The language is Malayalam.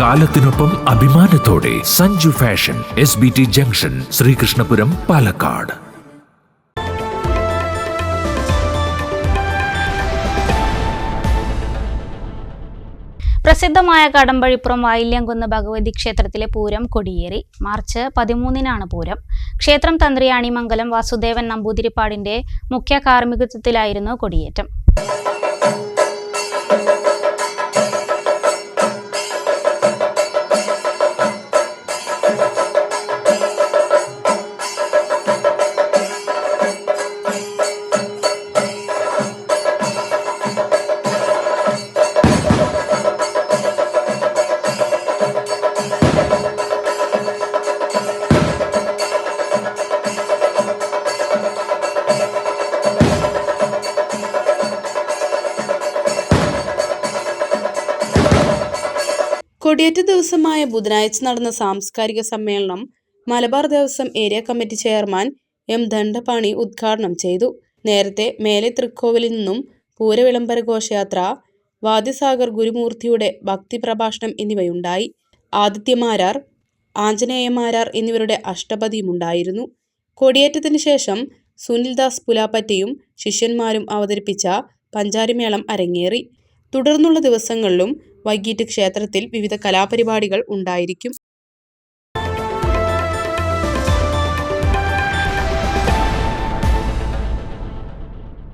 കാലത്തിനൊപ്പം അഭിമാനത്തോടെ Sanju fashion, SBT junction, Sreekrishnapuram, Palakkad. പ്രസിദ്ധമായ കടമ്പഴിപ്പുറം വായില്യംകുന്ന് ഭഗവതി ക്ഷേത്രത്തിലെ പൂരം കൊടിയേറി. മാർച്ച് 13-നാണ് പൂരം. ക്ഷേത്രം തന്ത്രി അണിമംഗലം വാസുദേവൻ നമ്പൂതിരിപ്പാടിന്റെ മുഖ്യ കാർമ്മികത്വത്തിലായിരുന്നു കൊടിയേറ്റം. കൊടിയേറ്റ ദിവസമായ ബുധനാഴ്ച നടന്ന സാംസ്കാരിക സമ്മേളനം Malabar Devaswom area committee chairman M. Dandapani ഉദ്ഘാടനം ചെയ്തു. നേരത്തെ മേലെ തൃക്കോവിലിൽ നിന്നും പൂരവിളംബര ഘോഷയാത്ര, വാദ്യസാഗർ ഗുരുമൂർത്തിയുടെ ഭക്തി പ്രഭാഷണം എന്നിവയുണ്ടായി. ആദിത്യമാരാർ, ആഞ്ജനേയമാരാർ എന്നിവരുടെ അഷ്ടപതിയുമുണ്ടായിരുന്നു. കൊടിയേറ്റത്തിന് ശേഷം സുനിൽദാസ് പുലാപ്പറ്റയും ശിഷ്യന്മാരും അവതരിപ്പിച്ച പഞ്ചാരിമേളം അരങ്ങേറി. തുടർന്നുള്ള ദിവസങ്ങളിലും വൈകിട്ട് ക്ഷേത്രത്തിൽ വിവിധ കലാപരിപാടികൾ ഉണ്ടായിരിക്കും.